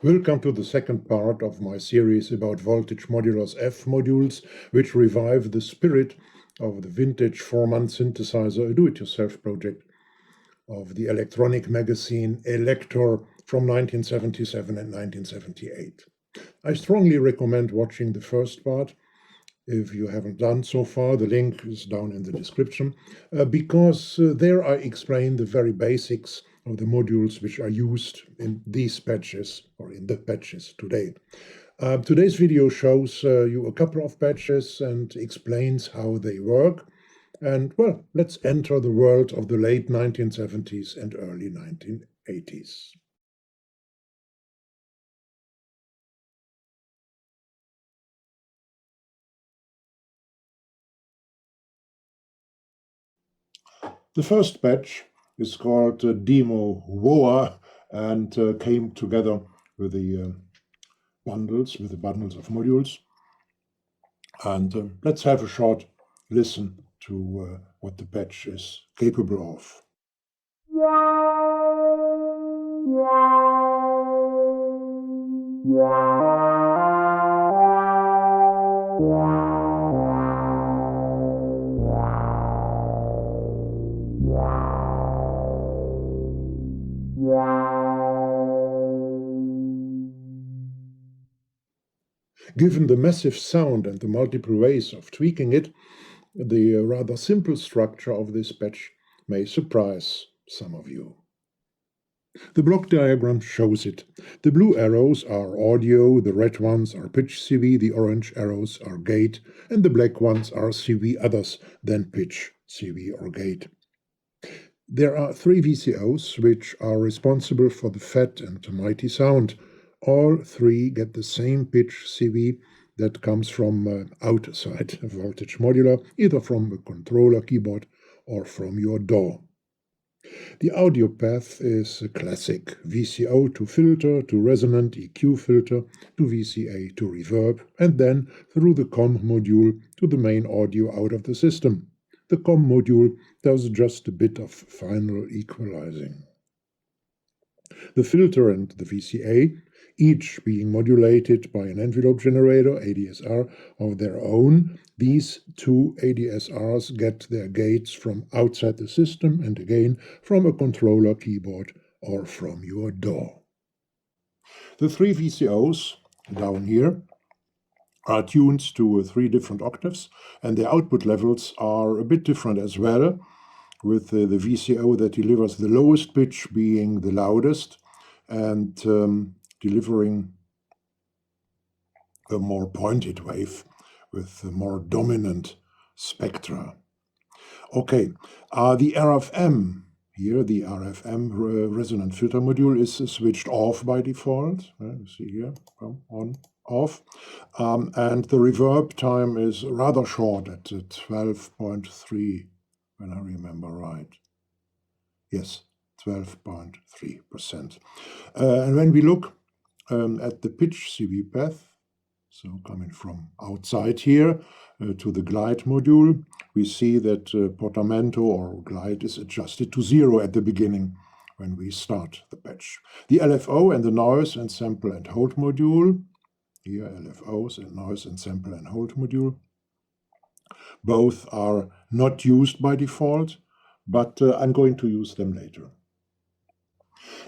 Welcome to the second part of my series about Voltage Modular's F modules, which revive the spirit of the vintage Formant synthesizer, a do-it-yourself project of the electronic magazine Elektor from 1977 and 1978. I strongly recommend watching the first part. If you haven't done so far, the link is down in the description, because there I explain the very basics of the modules which are used in these patches or in the patches today. Today's video shows you a couple of patches and explains how they work. And well, let's enter the world of the late 1970s and early 1980s. The first batch is called Demo WOA and came together with the bundles of modules. And let's have a short listen to what the patch is capable of. Given the massive sound and the multiple ways of tweaking it, the rather simple structure of this patch may surprise some of you. The block diagram shows it. The blue arrows are audio, the red ones are pitch CV, the orange arrows are gate, and the black ones are CV others than pitch, CV, or gate. There are 3 VCOs which are responsible for the fat and mighty sound. All 3 get the same pitch CV that comes from outside a Voltage Modular, either from a controller keyboard or from your DAW. The audio path is a classic VCO to filter, to resonant EQ filter, to VCA to reverb, and then through the COM module to the main audio out of the system. The COM module does just a bit of final equalizing. The filter and the VCA, each being modulated by an envelope generator, ADSR, of their own, these 2 ADSRs get their gates from outside the system and again from a controller keyboard or from your DAW. The 3 VCOs down here are tuned to 3 different octaves, and their output levels are a bit different as well, with the VCO that delivers the lowest pitch being the loudest and delivering a more pointed wave with a more dominant spectra. Okay, the RFM here, the RFM resonant filter module is switched off by default. You see here, on, off. And the reverb time is rather short at 12.3, when I remember right. Yes, 12.3%. And when we look at the pitch CV path, so coming from outside here to the glide module, we see that portamento or glide is adjusted to 0 at the beginning when we start the patch. The LFO and the noise and sample and hold module, here LFOs and noise and sample and hold module, both are not used by default, but I'm going to use them later.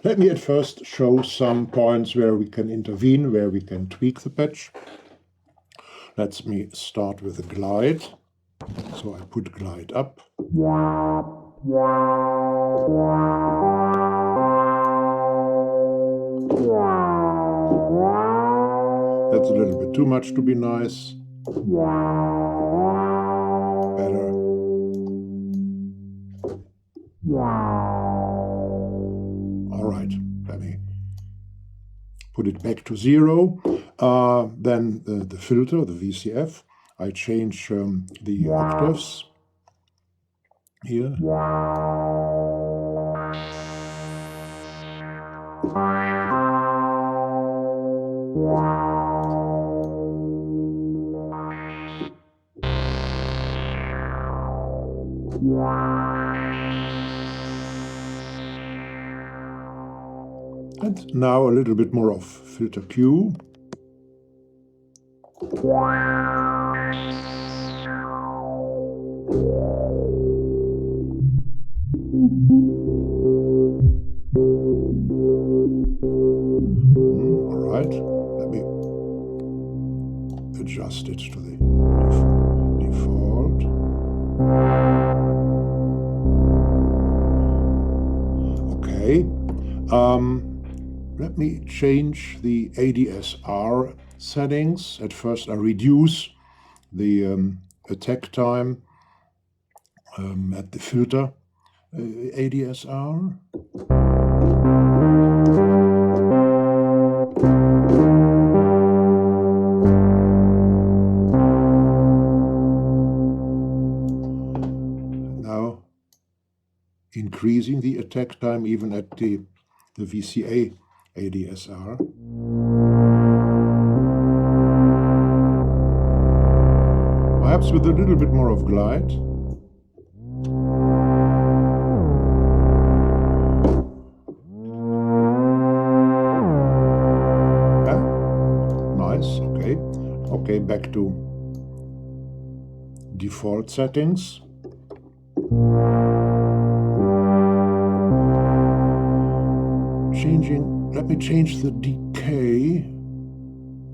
Let me at first show some points where we can intervene, where we can tweak the patch. Let me start with the glide. So I put glide up. That's a little bit too much to be nice. Better. All right, let me put it back to 0. Then the filter, the VCF, I change the octaves here. And now a little bit more of filter Q. All right, let me adjust it to the default. Okay. Let me change the ADSR settings. At first I reduce the attack time at the filter ADSR. Now increasing the attack time even at the VCA ADSR. Perhaps with a little bit more of glide. Nice, okay. Okay, back to default settings. Let me change the decay,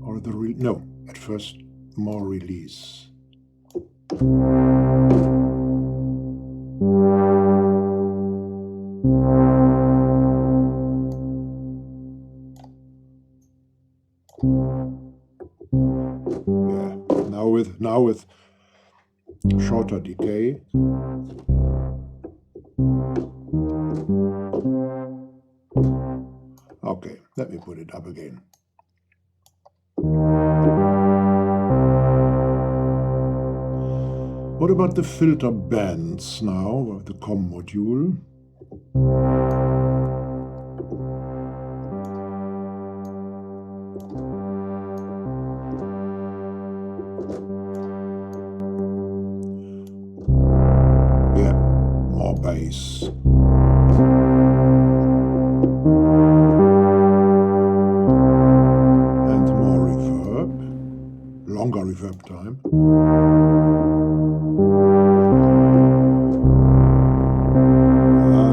or the, no, at first more release. Yeah, now with shorter decay. Okay, let me put it up again. What about the filter bands now of the COM module? Yeah, more bass. And more reverb, longer reverb time.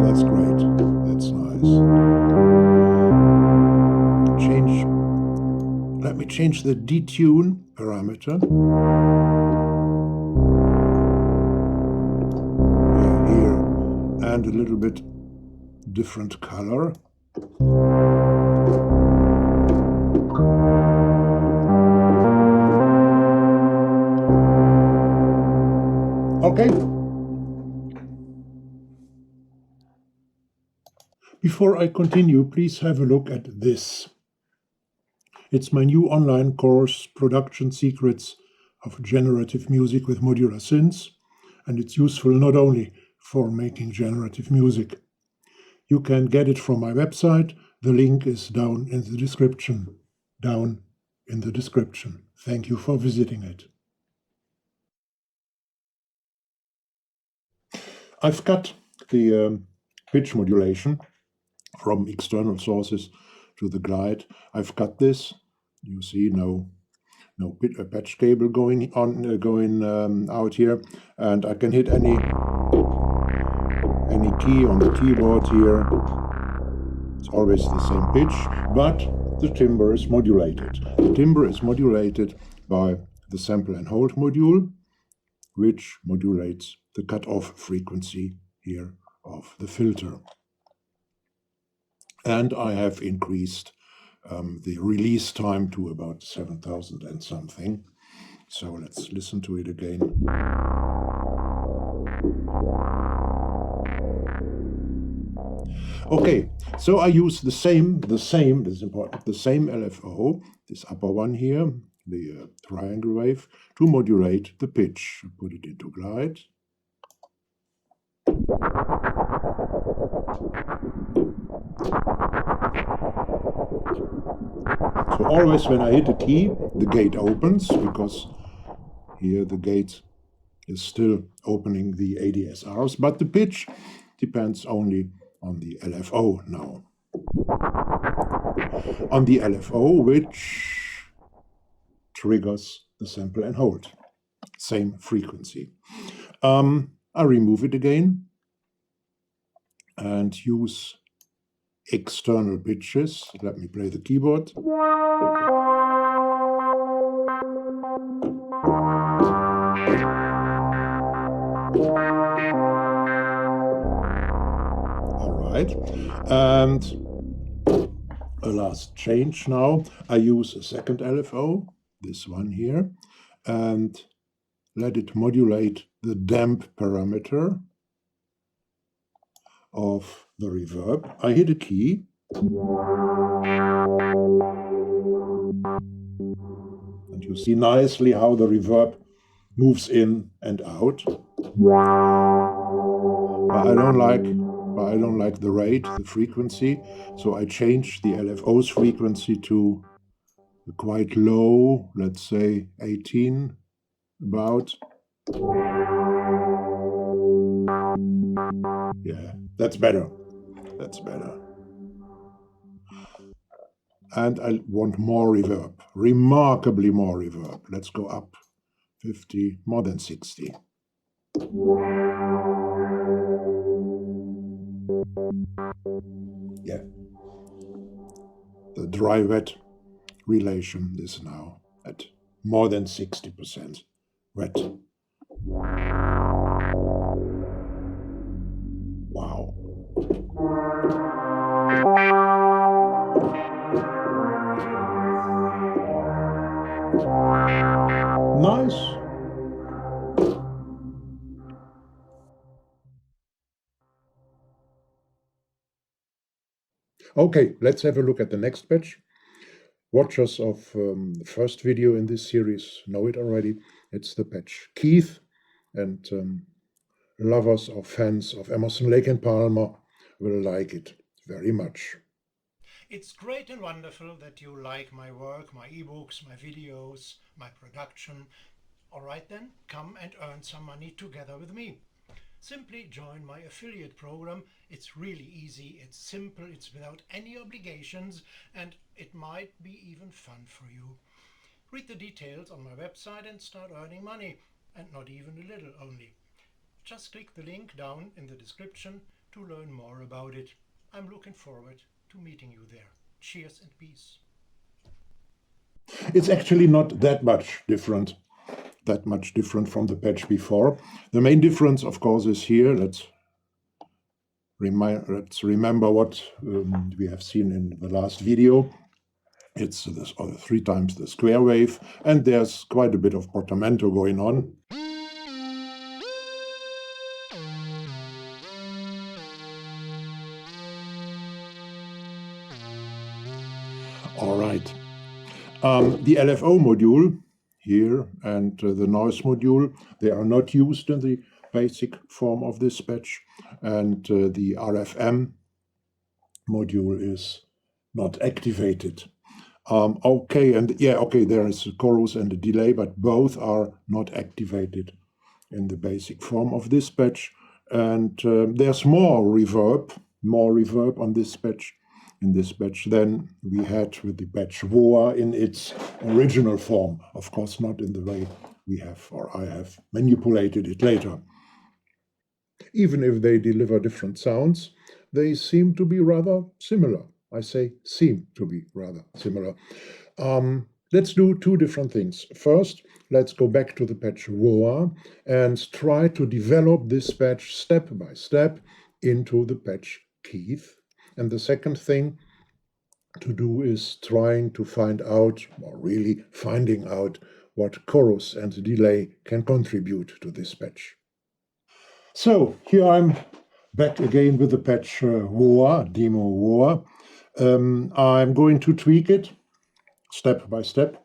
That's great. That's nice. Let me change the detune parameter. Yeah, here, and a little bit different color. Okay. Before I continue, please have a look at this. It's my new online course, Production Secrets of Generative Music with Modular Synths, and it's useful not only for making generative music. You can get it from my website. The link is down in the description. Thank you for visiting it. I've cut the pitch modulation from external sources to the glide. I've cut this. You see no patch cable going out here, and I can hit any key on the keyboard here. It's always the same pitch, but the timbre is modulated. The timbre is modulated by the sample and hold module, which modulates the cutoff frequency here of the filter. And I have increased the release time to about 7,000 and something. So let's listen to it again. Okay, so I use the same, this is important, the same LFO, this upper one here, the triangle wave, to modulate the pitch. Put it into glide. So always when I hit a key, the gate opens, because here the gate is still opening the ADSRs, but the pitch depends only on the LFO now. on the LFO, which triggers the sample and hold. Same frequency. I remove it again and use external pitches. Let me play the keyboard. All right. And a last change now. I use a second LFO, this one here, and let it modulate the damp parameter of the reverb. I hit a key. And you see nicely how the reverb moves in and out. But I don't like the rate, the frequency, so I changed the LFO's frequency to quite low, let's say 18 about. Yeah, that's better. That's better. And I want more reverb, remarkably more reverb. Let's go up 50, more than 60. Yeah. The dry-wet relation is now at more than 60% wet. Wow. Nice. Okay, let's have a look at the next patch. Watchers of the first video in this series know it already. It's the patch Keith, and lovers or fans of Emerson, Lake and Palmer will like it very much. It's great and wonderful that you like my work, my ebooks, my videos, my production. All right then, come and earn some money together with me. Simply join my affiliate program. It's really easy, it's simple, it's without any obligations, and it might be even fun for you. Read the details on my website and start earning money, and not even a little only. Just click the link down in the description to learn more about it. I'm looking forward to meeting you there. Cheers and peace. It's actually not that much different from the patch before. The main difference, of course, is here. Let's remember what we have seen in the last video. It's this 3 times the square wave, and there's quite a bit of portamento going on. All right. The LFO module here and the noise module, they are not used in the basic form of this patch, and the RFM module is not activated. Okay, there is a chorus and a delay, but both are not activated in the basic form of this patch. And there's more reverb on this patch, than we had with the patch VOA in its original form. Of course, not in the way we have, or I have manipulated it later. Even if they deliver different sounds, they seem to be rather similar. I say seem to be rather similar. Let's do 2 different things. First, let's go back to the patch VOA and try to develop this patch step by step into the patch Keith. And the second thing to do is trying to find out, or really finding out, what chorus and delay can contribute to this patch. So here I'm back again with the patch VOA, demo VOA. I'm going to tweak it step by step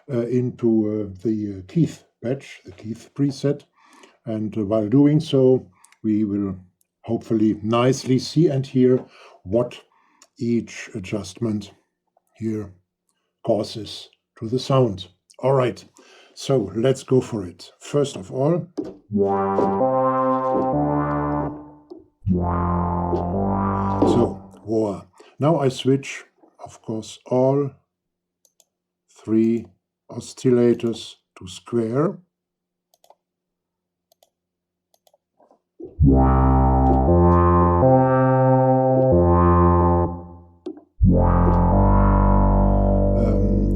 into the Keith patch, the Keith preset. And while doing so, we will hopefully nicely see and hear what each adjustment here causes to the sound. All right, so let's go for it. First of all, so VOA. Now I switch of course, all 3 oscillators to square.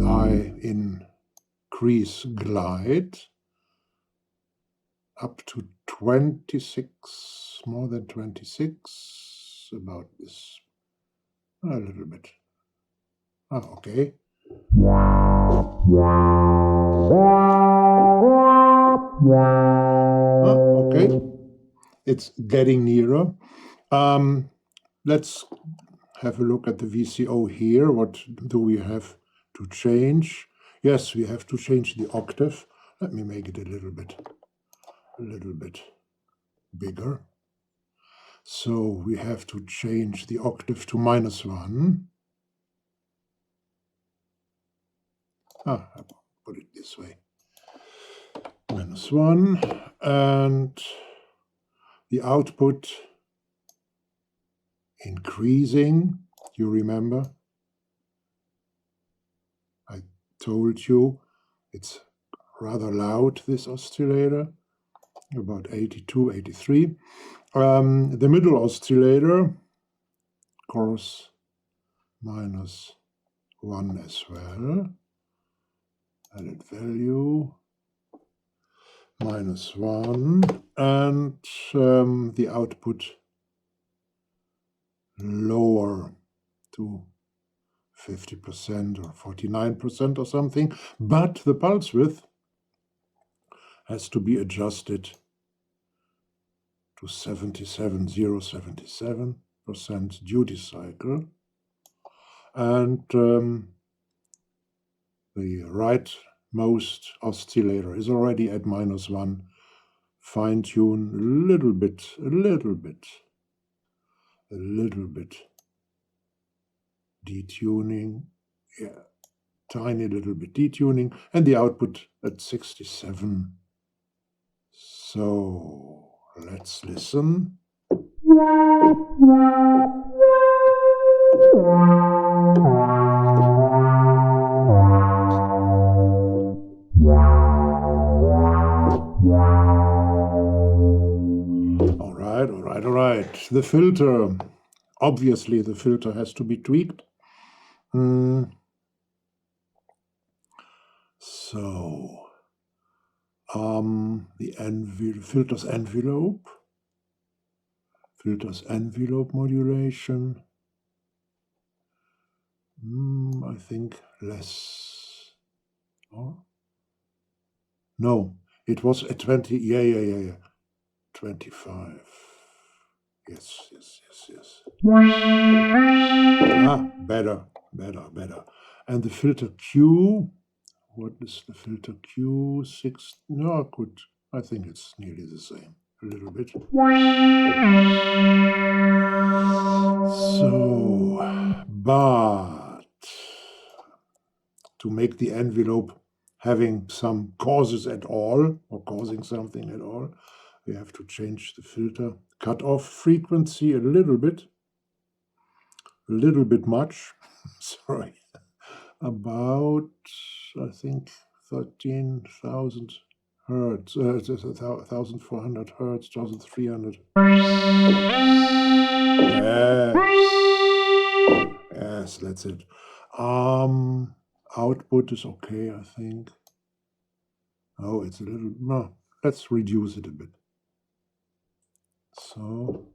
I increase glide up to 26, more than 26, about this, a little bit. Okay. Okay, it's getting nearer. Let's have a look at the VCO here. What do we have to change? Yes, we have to change the octave. Let me make it a little bit bigger. So we have to change the octave to -1. I put it this way. -1, and the output increasing. You remember? I told you it's rather loud, this oscillator, about 82, 83. The middle oscillator, of course, -1 as well. Added value, -1, and the output lower to 50% or 49% or something, but the pulse width has to be adjusted to 77% duty cycle, and the rightmost oscillator is already at -1. Fine tune a little bit, detuning, yeah, tiny little bit detuning, and the output at 67. So let's listen. All right. The filter, obviously the filter has to be tweaked. So the filter's envelope modulation. I think less. Oh? No, it was at 20. Yeah. 25. Yes. Better. And the filter Q, what is the filter Q? 6? No, good. I think it's nearly the same, a little bit. So, but to make the envelope having some causes at all, or causing something at all, we have to change the filter cutoff frequency a little bit much. Sorry, about, I think, 13,000 hertz, 1,400 hertz, 1,300. Yes, that's it. Output is okay, I think. Oh, it's a little, no, let's reduce it a bit. So.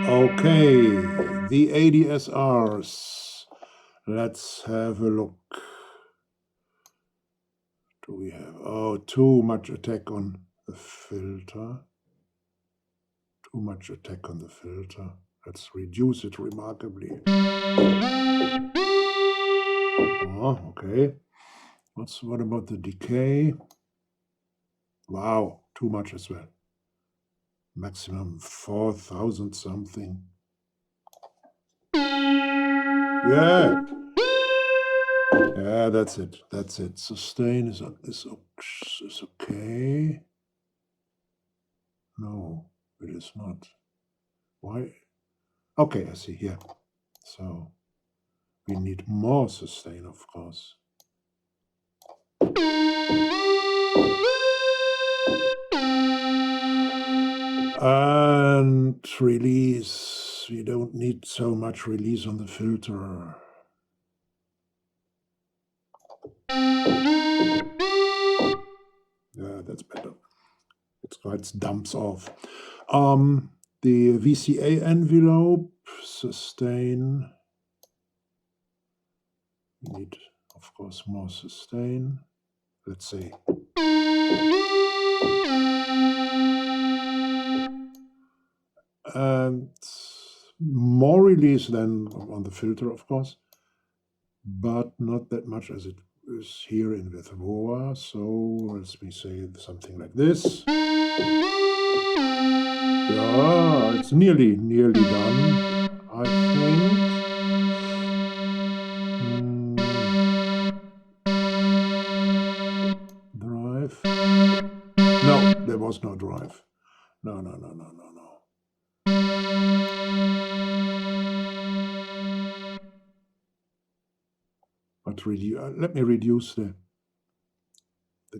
Okay, the ADSRs. Let's have a look. Do we have, too much attack on the filter. Let's reduce it remarkably. Okay. What about the decay? Wow, too much as well. Maximum 4,000 something. Yeah, that's it. Sustain is okay. No, it is not. Why? Okay, I see here. So we need more sustain, of course. And release. We don't need so much release on the filter. Yeah, that's better. It dumps off. The VCA envelope, sustain. We need, of course, more sustain. Let's say. And more release than on the filter, of course, but not that much as it is here in Reverb. So let me say something like this. Yeah, it's nearly done, I think. Drive. No, there was no drive. No. But let me reduce the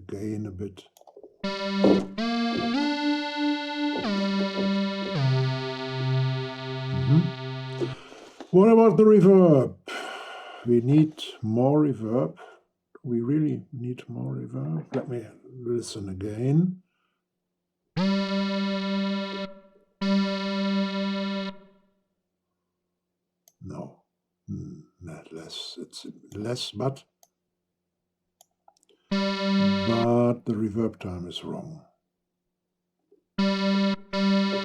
gain a bit. What about the reverb? We need more reverb. We really need more reverb. Let me listen again. No, not less. It's less, but the reverb time is wrong.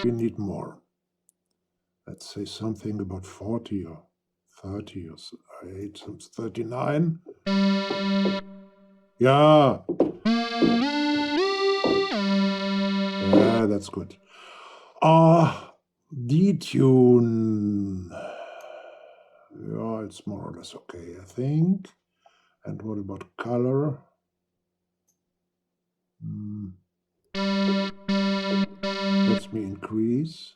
We need more. Let's say something about 40 or 30 or 8, 39. Yeah. Yeah, that's good. Detune. Yeah, it's more or less okay, I think. And what about color? Let me increase.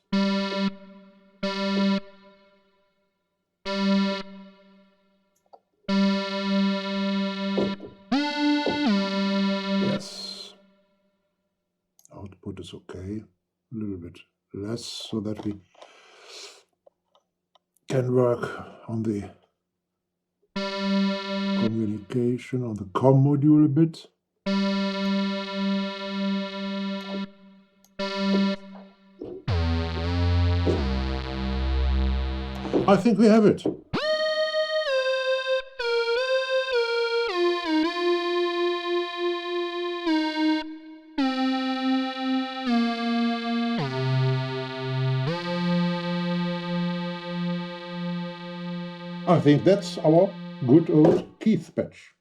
Yes. Output is okay. A little bit less so that we can work on the communication, on the COM module a bit. I think we have it. I think that's our good old Keith patch.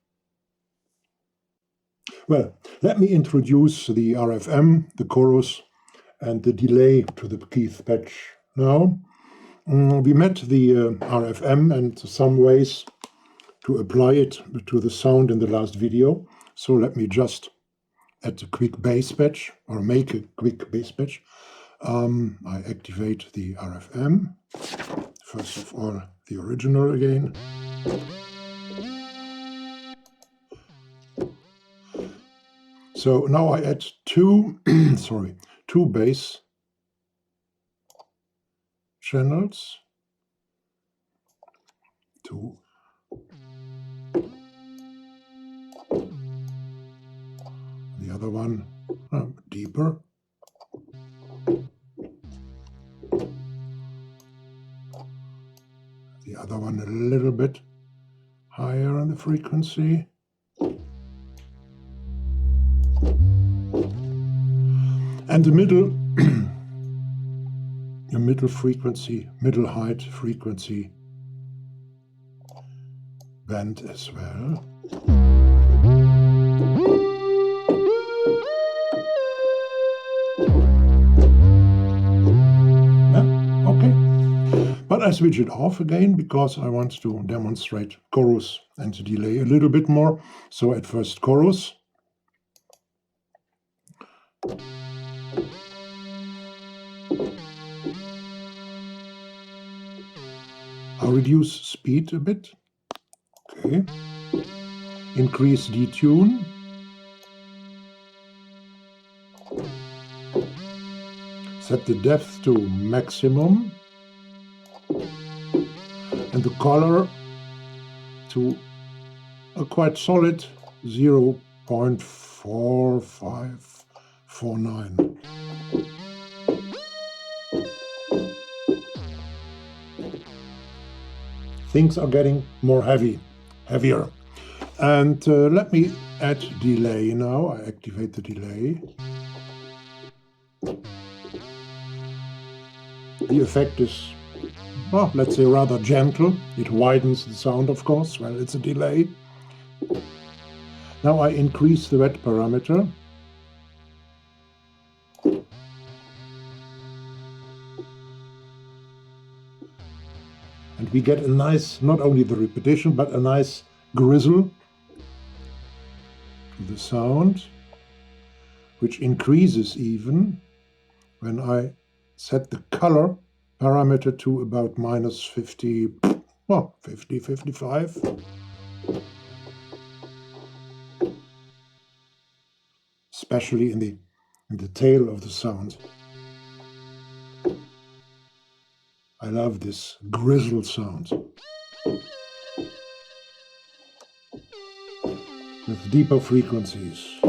Well, let me introduce the RFM, the chorus, and the delay to the Keith patch now. We met the RFM and some ways to apply it to the sound in the last video. So let me just add a quick bass patch, or make a quick bass patch. I activate the RFM. First of all, the original again. So now I add two bass channels. Two. The other one deeper. The other one a little bit higher on the frequency. And the middle, the middle frequency, middle height frequency band as well. Yeah, okay. But I switch it off again because I want to demonstrate chorus and delay a little bit more. So at first chorus. I'll reduce speed a bit. Okay. Increase detune. Set the depth to maximum. And the color to a quite solid 0.4549. Things are getting more heavier. And let me add delay now. I activate the delay. The effect is, well, let's say rather gentle. It widens the sound, of course. Well, it's a delay. Now I increase the wet parameter. And we get a nice, not only the repetition, but a nice grizzle to the sound, which increases even when I set the color parameter to about minus 50, well, 50, 55. Especially in the tail of the sound. I love this grizzle sound. With deeper frequencies.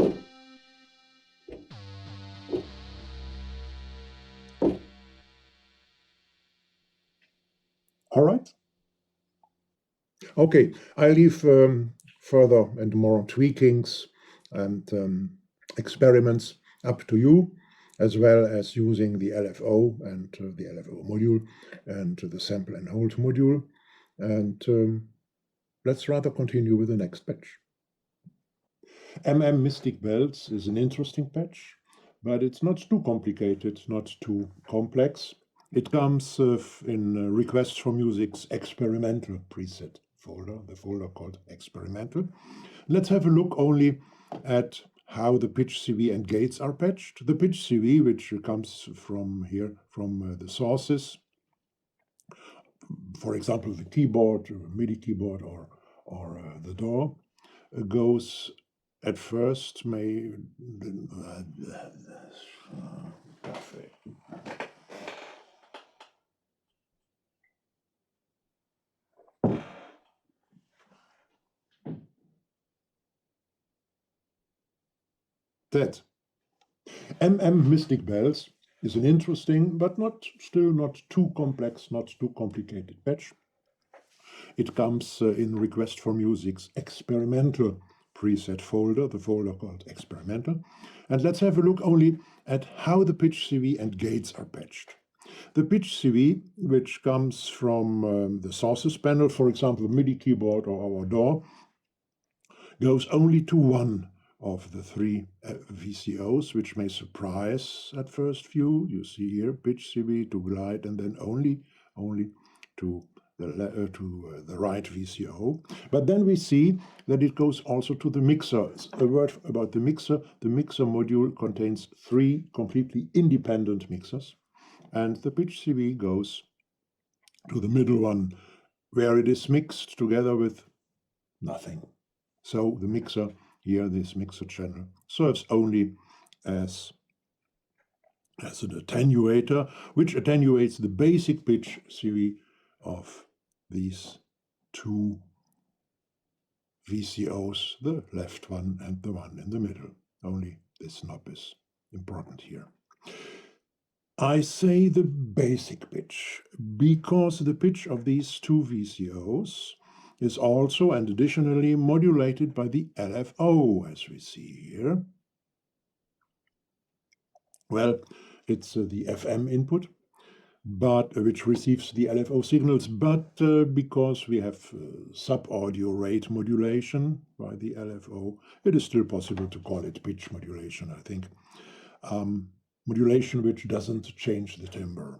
All right. Okay, I leave further and more tweakings and experiments up to you, as well as using the LFO and the LFO module and the sample and hold module. And let's rather continue with the next patch. Mystic Belts is an interesting patch, but it's not too complicated, not too complex. It comes in Requests for Music's experimental preset folder, the folder called experimental. Let's have a look only at how the pitch CV and gates are patched. The pitch CV, which comes from here, from the sources, for example, the keyboard, MIDI keyboard, or the DAW, goes at first that Mystic Bells is an interesting, but still not too complex, not too complicated patch. It comes in Request for Music's experimental preset folder, the folder called experimental. And let's have a look only at how the pitch CV and gates are patched. The pitch CV, which comes from the sources panel, for example, the MIDI keyboard or our DAW, goes only to one of the three VCOs, which may surprise at first view. You see here pitch CV to glide, and then only to the right VCO. But then we see that it goes also to the mixer. A word about the mixer. The mixer module contains three completely independent mixers, and the pitch CV goes to the middle one, where it is mixed together with nothing. So the mixer here, this mixer channel, serves only as an attenuator, which attenuates the basic pitch CV of these two VCOs, the left one and the one in the middle. Only this knob is important here. I say the basic pitch because the pitch of these two VCOs is also and additionally modulated by the LFO, as we see here. Well, it's the FM input, but which receives the LFO signals, but because we have sub-audio rate modulation by the LFO, it is still possible to call it pitch modulation, I think. Modulation which doesn't change the timbre.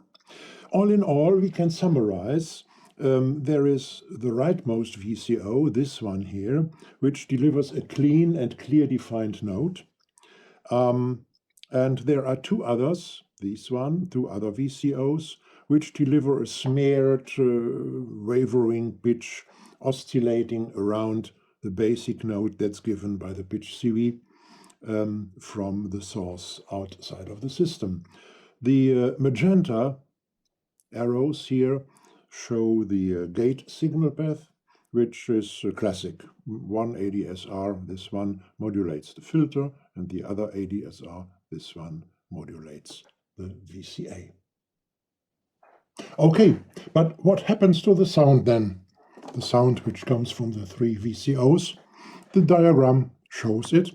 All in all, we can summarize. There is the rightmost VCO, this one here, which delivers a clean and clear defined note. And there are two others, two other VCOs, which deliver a smeared, wavering pitch oscillating around the basic note that's given by the pitch CV from the source outside of the system. The magenta arrows here show the gate signal path, which is classic. One ADSR, this one modulates the filter, and the other ADSR, this one modulates the VCA. Okay, but what happens to the sound then? The sound which comes from the three VCOs. The diagram shows it,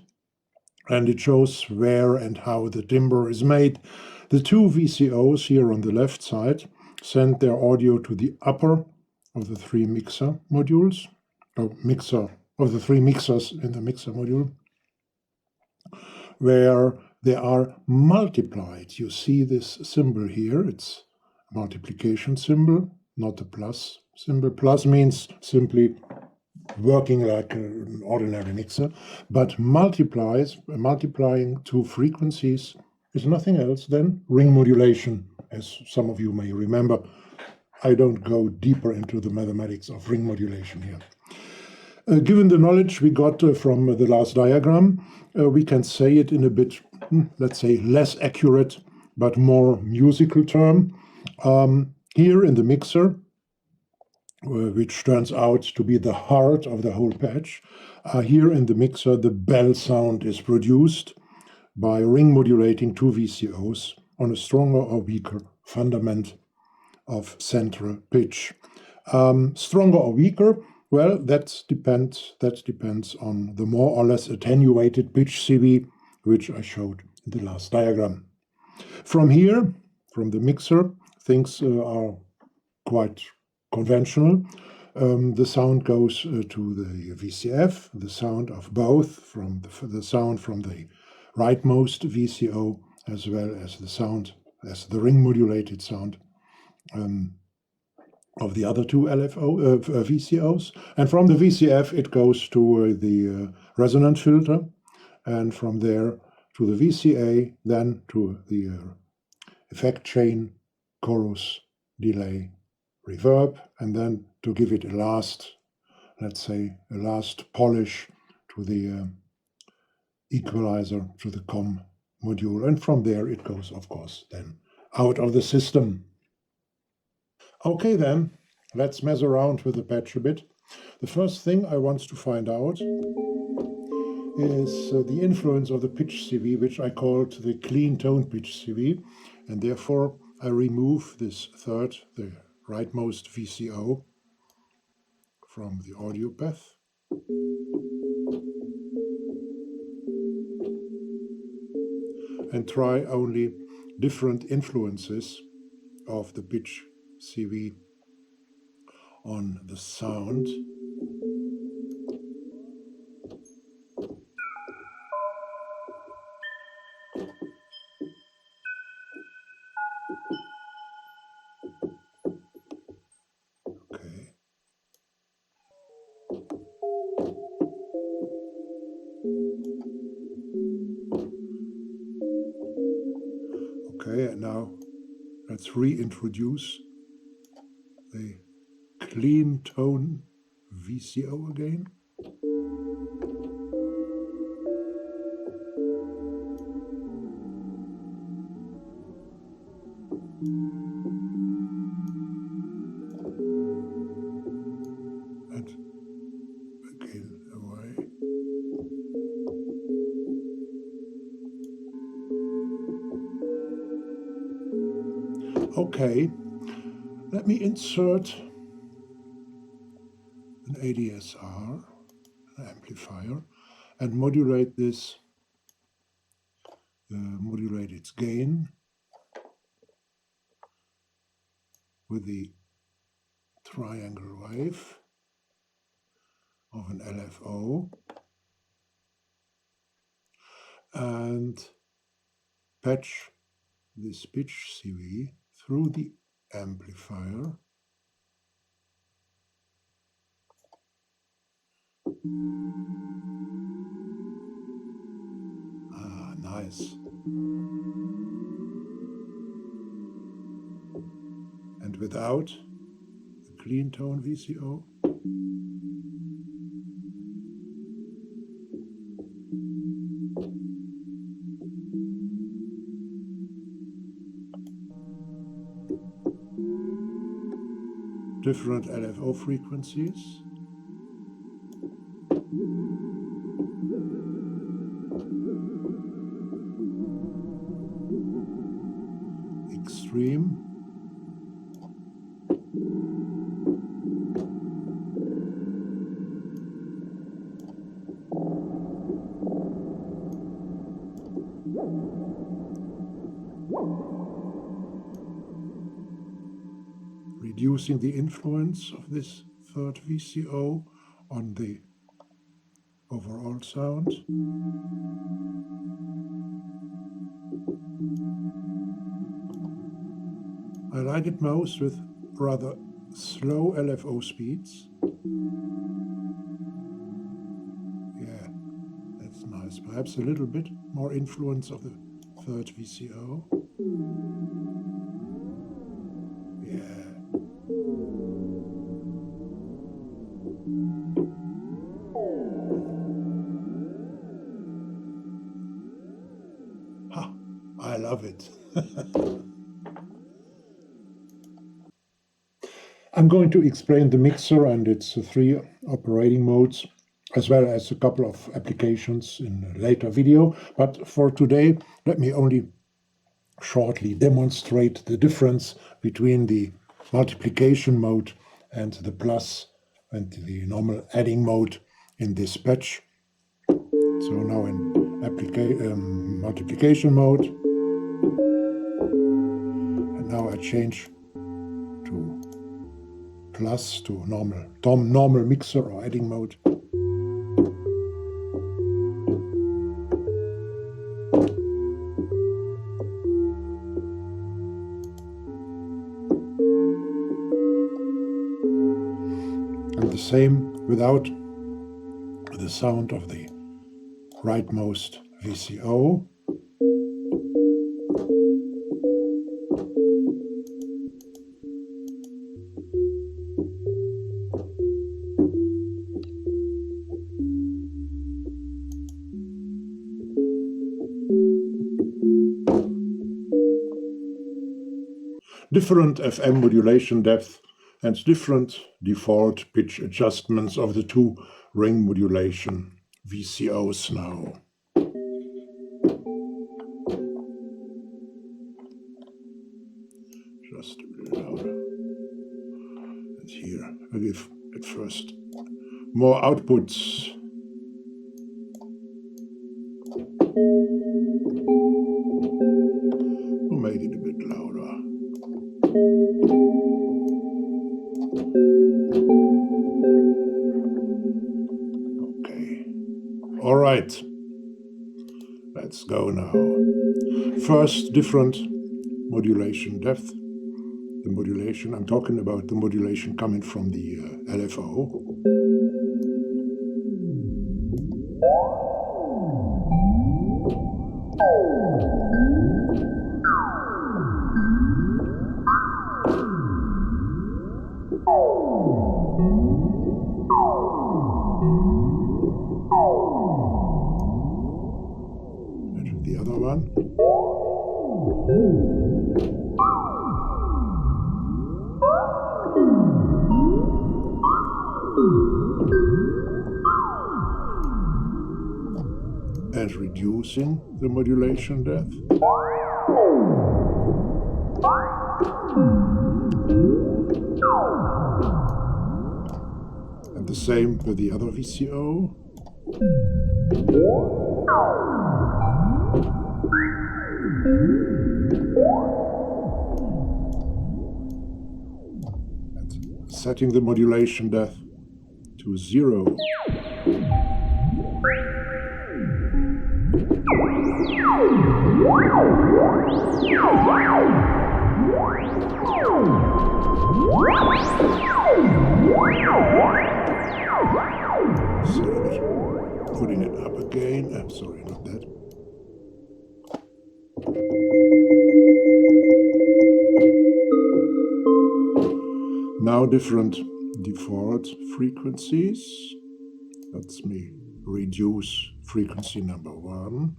and it shows where and how the timbre is made. The two VCOs here on the left side send their audio to the upper of the three mixer modules, or mixer of the three mixers in the mixer module, where they are multiplied. You see this symbol here, it's a multiplication symbol, not a plus symbol. Plus means simply working like an ordinary mixer, but multiplying two frequencies is nothing else than ring modulation, as some of you may remember. I don't go deeper into the mathematics of ring modulation here. Given the knowledge we got from the last diagram, we can say it in a bit, let's say, less accurate but more musical term. Here in the mixer, which turns out to be the heart of the whole patch, here in the mixer, the bell sound is produced by ring modulating two VCOs on a stronger or weaker fundament of central pitch. Stronger or weaker, well, that depends on the more or less attenuated pitch CV, which I showed in the last diagram. From here, from the mixer, things are quite conventional. The sound goes to the VCF, the sound of both, from the sound from the rightmost VCO, as well as the sound, as the ring modulated sound of the other two VCOs. And from the VCF, it goes to the resonant filter, and from there to the VCA, then to the effect chain, chorus, delay, reverb, and then to give it a last, let's say, a last polish to the equalizer, to the COM module. And from there it goes, of course, then out of the system. Okay, then, let's mess around with the patch a bit. The first thing I want to find out is the influence of the pitch CV, which I called the clean tone pitch CV, and therefore I remove this third, the rightmost VCO, from the audio path. And try only different influences of the pitch CV on the sound. Okay. Okay, and now let's reintroduce the clean tone VCO again. And again away. Okay, let me insert an ADSR, an amplifier, and modulate this, modulate its gain with the triangle wave of an LFO, and patch this pitch CV through the amplifier nice. and without the clean tone VCO. Different LFO frequencies. Extreme. Reducing the influence of this third VCO on the overall sound. I like it most with rather slow LFO speeds. Yeah, that's nice. Perhaps a little bit more influence of the third VCO. Yeah. Ha, I love it. I'm going to explain the mixer and its 3 operating modes, as well as a couple of applications in a later video. But for today, let me only shortly demonstrate the difference between the multiplication mode and the plus and the normal adding mode in this patch. So now in multiplication mode, and now I change to plus to normal mixer or adding mode. And the same without the sound of the rightmost VCO. Different FM modulation depth and different default pitch adjustments of the 2 ring modulation VCOs now. Just a bit louder. And here I give at first more outputs. Who made it a bit louder? Okay. All right. Let's go now. First, different modulation depth. The modulation, I'm talking about the modulation coming from the LFO. And the other one. And reducing the modulation depth. And the same with the other VCO. And setting the modulation depth to 0. So putting it up again. I'm sorry, not that. now different default frequencies. Let me reduce frequency number 1.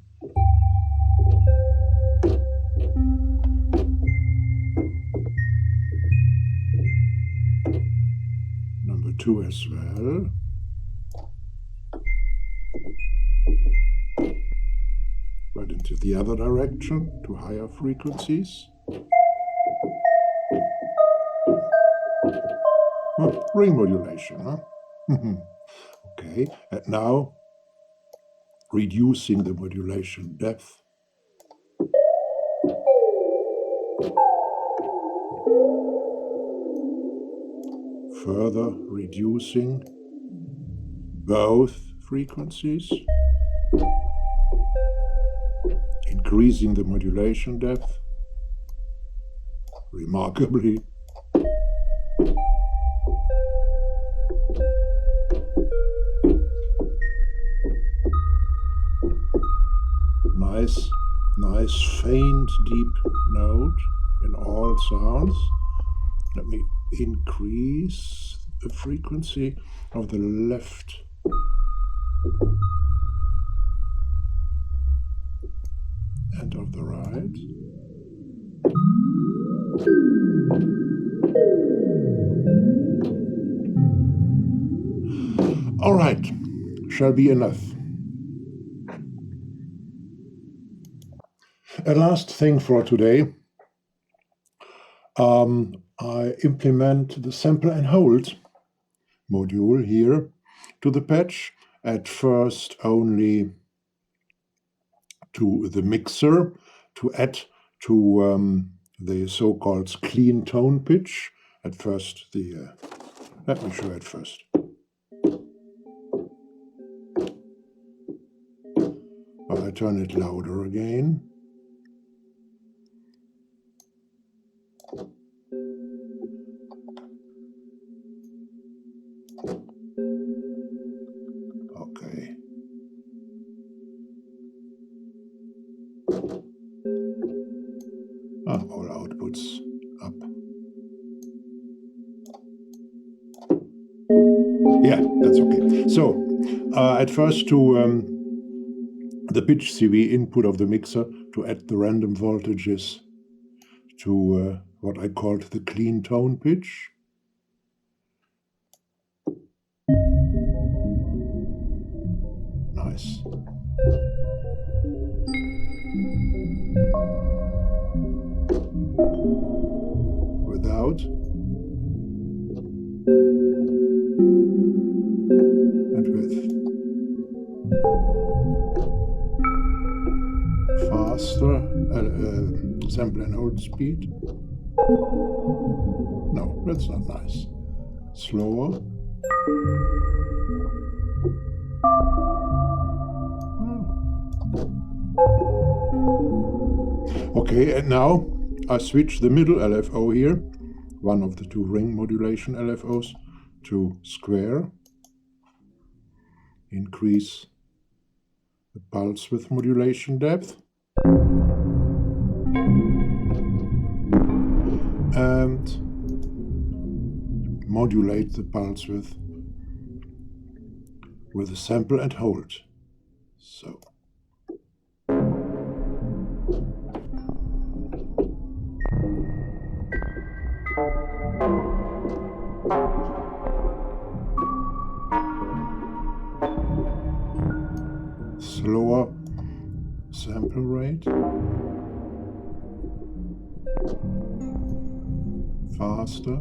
Number 2 as well. But into the other direction, to higher frequencies. Oh, ring modulation, huh? Okay, and now reducing the modulation depth. Further reducing both frequencies. Increasing the modulation depth remarkably. Nice faint deep note in all sounds. Let me increase the frequency of the left and of the right. All right, shall be enough. A last thing for today. I implement the sample and hold module here to the patch. At first only to the mixer to add to the so-called clean tone pitch. At first let me show it first. I turn it louder again. Okay. All outputs up. Yeah, that's okay. So, at first to the pitch CV input of the mixer to add the random voltages to what I called the clean tone pitch. Nice. Without. And with. Faster sample and hold speed. No, that's not nice. Slower. Okay, and now I switch the middle LFO here, one of the two ring modulation LFOs, to square. Increase the pulse width modulation depth. And modulate the pulse width with a sample and hold. So. Slower sample rate. Faster.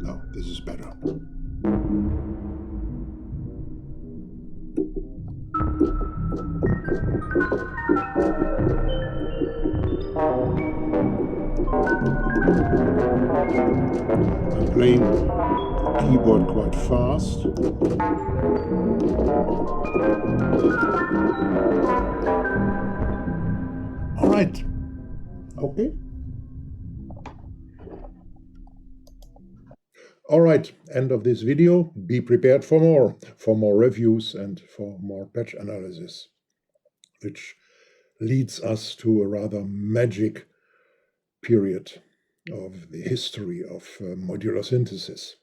No, this is better. I'm playing keyboard quite fast. All right. Okay. All right, end of this video. Be prepared for more reviews and for more patch analysis, which leads us to a rather magic period of the history of modular synthesis.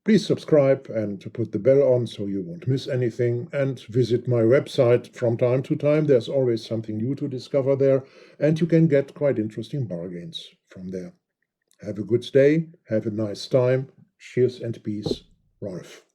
Please subscribe and put the bell on so you won't miss anything, and visit my website from time to time. There's always something new to discover there, and you can get quite interesting bargains from there. Have a good day, have a nice time. Cheers and peace, Rolf.